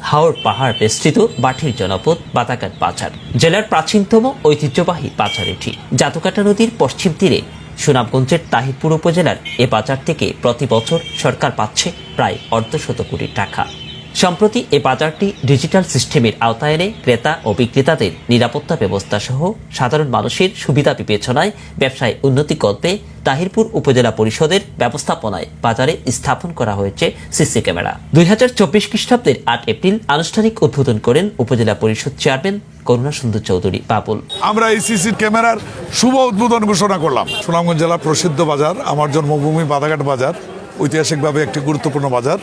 হাওর পাহাড় বেষ্টিত বাঠির জনপদ বাদাঘাট বাজার জেলার প্রাচীনতম ঐতিহ্যবাহী বাজার এটি। জাতুকাটা নদীর পশ্চিম তীরে সুনামগঞ্জের তাহিরপুর উপজেলার এ বাজার থেকে প্রতি বছর সরকার পাচ্ছে প্রায় অর্ধশত কোটি টাকা। সম্প্রতি এ বাজারটি ডিজিটাল সিস্টেমের আওতায় এনে ক্রেতা ও বিক্রেতাদের নিরাপত্তা ব্যবস্থা সহ সাধারণ মানুষের সুবিধা বিবেচনায় ব্যবসায় উন্নতি করতে তাহিরপুর উপজেলা পরিষদের ব্যবস্থাপনায় বাজারে স্থাপন করা হয়েছে সিসি ক্যামেরা। 2024 খ্রিস্টাব্দের 8 এপ্রিল আনুষ্ঠানিক উদ্বোধন করেন উপজেলা পরিষদ চেয়ারম্যান করুণা সুন্দর চৌধুরী বাবুল। আমরা এই সিসি ক্যামেরার শুভ উদ্বোধন ঘোষণা করলাম। সুনামগঞ্জ জেলা প্রসিদ্ধ বাজার, আমার জন্মভূমি বাদাঘাট বাজার, ঐতিহাসিকভাবে একটি গুরুত্বপূর্ণ বাজার।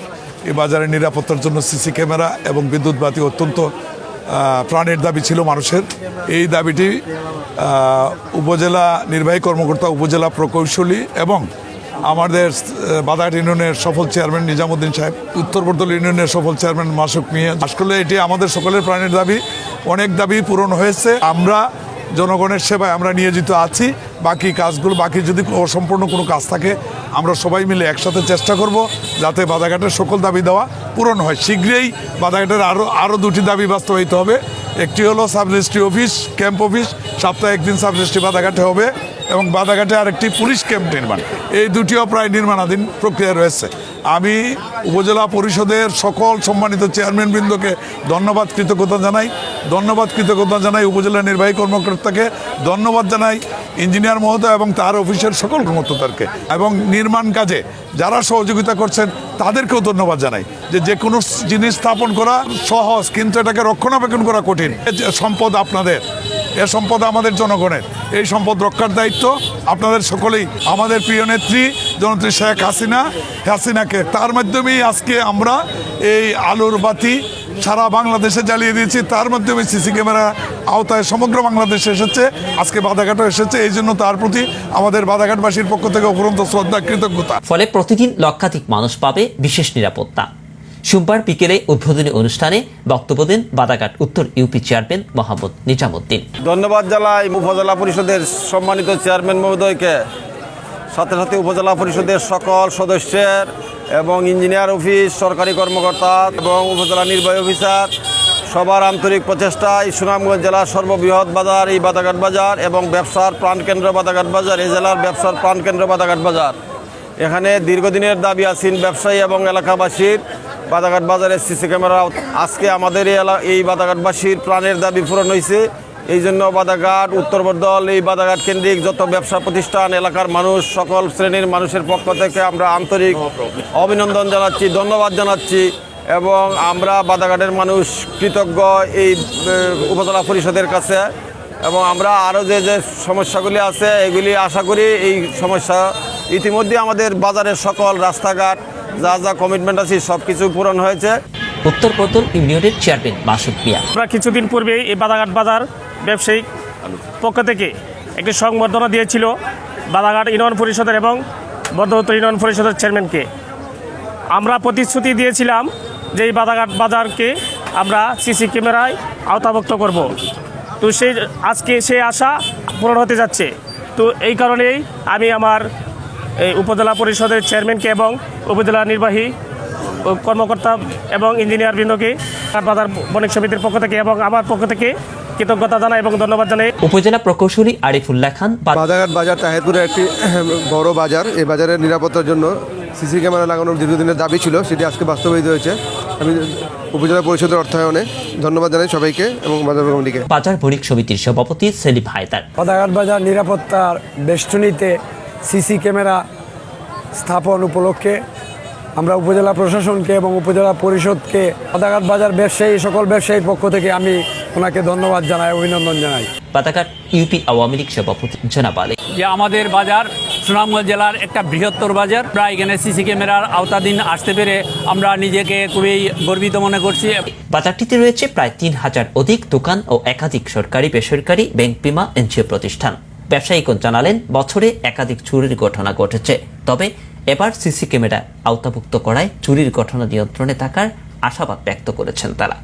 এই বাজারের নিরাপত্তার জন্য সিসি ক্যামেরা এবং বিদ্যুৎ বাতি অত্যন্ত প্রাণের দাবি ছিল মানুষের। এই দাবিটি উপজেলা নির্বাহী কর্মকর্তা, উপজেলা প্রকৌশলী এবং আমাদের বাদাঘাট ইউনিয়নের সফল চেয়ারম্যান নিজামুদ্দিন সাহেব, উত্তরবর্দল ইউনিয়নের সফল চেয়ারম্যান মাসুক মিয়া, আসলে এটি আমাদের সকলের প্রাণের দাবি। অনেক দাবি পূরণ হয়েছে। আমরা জনগণের সেবায় আমরা নিয়োজিত আছি। বাকি কাজগুলো, বাকি যদি অসম্পূর্ণ কোনো কাজ থাকে আমরা সবাই মিলে একসাথে চেষ্টা করব যাতে বাদাঘাটের সকল দাবি দেওয়া পূরণ হয়। শীঘ্রই বাদাঘাটের আরও দুটি দাবি বাস্তবায়িত হবে। একটি হলো sub registry office, camp office, সপ্তাহে একদিন সাব রেজিস্ট্রি বাদাঘাটে হবে এবং বাদাঘাটে আরেকটি পুলিশ ক্যাম্প নির্মাণ। এই দুটিও প্রায় নির্মাণাধীন প্রক্রিয়া রয়েছে। আমি উপজেলা পরিষদের সকল সম্মানিত চেয়ারম্যানবৃন্দকে ধন্যবাদ কৃতজ্ঞতা জানাই উপজেলা নির্বাহী কর্মকর্তাকে ধন্যবাদ জানাই, ইঞ্জিনিয়ার মহোদয় এবং তার অফিসের সকল কর্মকর্তাকে, এবং নির্মাণ কাজে যারা সহযোগিতা করছেন তাদেরকেও ধন্যবাদ জানাই। যে কোনো জিনিস স্থাপন করা সহজ, কিন্তু এটাকে রক্ষণাবেক্ষণ করা কঠিন। সম্পদ আপনাদের, এ সম্পদ আমাদের জনগণের। এই সম্পদ রক্ষার দায়িত্ব আপনাদের সকলেই। আমাদের প্রিয় নেত্রী জননেত্রী শেখ হাসিনাকে তার মাধ্যমেই আজকে আমরা এই আলোর বাতি সারা বাংলাদেশে জ্বালিয়ে দিয়েছি। তার মাধ্যমে সিসি ক্যামেরা আওতায় সমগ্র বাংলাদেশে এসেছে, আজকে বাদাঘাটও এসেছে। এই জন্য তার প্রতি আমাদের বাদাঘাটবাসীর পক্ষ থেকে অফুরন্ত শ্রদ্ধা, কৃতজ্ঞতা। ফলে প্রতিদিন লক্ষাধিক মানুষ পাবে বিশেষ নিরাপত্তা। সোমবার বিকেলে উদ্বোধনী অনুষ্ঠানে বক্তব্য দেন বাদাঘাট উত্তর ইউপি চেয়ারম্যান মোহাম্মদ নিজামুদ্দিন। ধন্যবাদ জানাই উপজেলা পরিষদের সম্মানিত চেয়ারম্যান মহোদয়কে, সাথে সাথে উপজেলা পরিষদের সকল সদস্যের এবং ইঞ্জিনিয়ার অফিস, সরকারি কর্মকর্তা এবং উপজেলা নির্বাহী অফিসার সবার আন্তরিক প্রচেষ্টায় সুনামগঞ্জ জেলার সর্ববৃহৎ বাজার এই বাদাঘাট বাজার এবং ব্যবসার প্রাণকেন্দ্র বাদাঘাট বাজার, এই জেলার ব্যবসার প্রাণকেন্দ্র বাদাঘাট বাজার। এখানে দীর্ঘদিনের দাবি আছেন ব্যবসায়ী এবং এলাকাবাসীর বাদাঘাট বাজারের সিসি ক্যামেরা। আজকে আমাদের এই বাদাঘাটবাসীর প্রাণের দাবি পূরণ হয়েছে। এই জন্য বাদাঘাট, উত্তরবর্দল, এই বাদাঘাট কেন্দ্রিক যত ব্যবসা প্রতিষ্ঠান, এলাকার মানুষ, সকল শ্রেণীর মানুষের পক্ষ থেকে আমরা আন্তরিক অভিনন্দন জানাচ্ছি, ধন্যবাদ জানাচ্ছি। এবং আমরা বাদাঘাটের মানুষ কৃতজ্ঞ এই উপজেলা পরিষদের কাছে। এবং আমরা আরও যে সমস্যাগুলি আছে এগুলি আশা করি এই সমস্যা ইতিমধ্যে আমাদের বাজারের সকল রাস্তাঘাট যা কমিটমেন্ট আছে সব কিছু পূরণ হয়েছে। উত্তরবর্দল ইউনিয়নের চেয়ারম্যান মাসুক মিয়া। আমরা কিছুদিন পূর্বে এই বাদাঘাট বাজার ব্যবসায়িক পক্ষ থেকে একটি সংবর্ধনা দিয়েছিল বাদাঘাট ইউনিয়ন পরিষদের এবং বর্ধমান ইউনিয়ন পরিষদের চেয়ারম্যানকে। আমরা প্রতিশ্রুতি দিয়েছিলাম যে এই বাদাঘাট বাজারকে আমরা সিসি ক্যামেরায় আওতাভুক্ত করব। তো আজকে সেই আশা পূরণ হতে যাচ্ছে। তো এই কারণেই আমি আমার এই উপজেলা পরিষদের চেয়ারম্যানকে এবং উপজেলা নির্বাহী কর্মকর্তা এবং ইঞ্জিনিয়ার বৃন্দকে বাজার বণিক সমিতির পক্ষ থেকে এবং আমার পক্ষ থেকে কৃতজ্ঞতা জানাই এবং ধন্যবাদ জানাই। উপজেলা প্রকৌশলী আরিফুল্লাহ খান। বাদাঘাট বাজার তাহিরপুরের একটি বড় বাজার। এই বাজারের নিরাপত্তার জন্য সিসি ক্যামেরা লাগানোর দীর্ঘদিনের দাবি ছিল, সেটি আজকে বাস্তবায়িত হয়েছে। আমি উপজেলা পরিষদের অর্থায়নে ধন্যবাদ জানাই সবাইকে এবং বাজার কমিটিকে। বাজার বণিক সমিতির সভাপতি সেলিম হায়দার। বাদাঘাট বাজার নিরাপত্তার বেষ্টনীতে সিসি ক্যামেরা স্থাপন উপলক্ষে আমরা উপজেলা প্রশাসনকে এবং উপজেলা পরিষদকে, বাদাঘাট বাজার ব্যবসায়ী, সকল ব্যবসায়ীর পক্ষ থেকে আমি ওনাকে ধন্যবাদ জানাই, অভিনন্দন জানাই। বাদাঘাট ইউপি আওয়ামী লীগ সভাপতি জনাব আলী। যে আমাদের বাজার সুনামগঞ্জ জেলার একটা বৃহত্তর বাজার, প্রায় এখানে সিসি ক্যামেরার আওতাধীন আসতে পেরে আমরা নিজেকে খুবই গর্বিত মনে করছি। বাজারটিতে রয়েছে প্রায় 3000 অধিক দোকান ও একাধিক সরকারি, বেসরকারি, ব্যাংক, বিমা, এনজিও প্রতিষ্ঠান। ব্যবসায়ীগণ জানালেন বছরে একাধিক চুরির ঘটনা ঘটেছে, তবে এবার সিসি ক্যামেরা আওতাভুক্ত করায় চুরির ঘটনা নিয়ন্ত্রণে থাকার আশাবাদ ব্যক্ত করেছেন তারা।